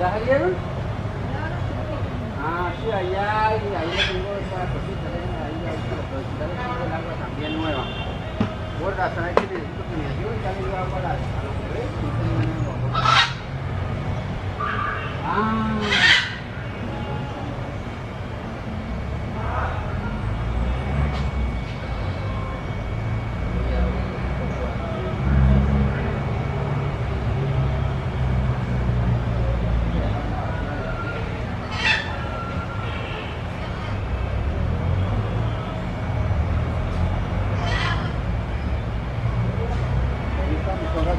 ¿Ya salieron? Ah, sí, allá y ahí le tengo esa cosita, ahí ahorita lo puedo quitar, tengo el agua también nueva. Gorda, ¿sabes que necesito que me ayude? Ya le dio agua a los bebés. No tengo nada. Ah. Ahí está, mi gorda,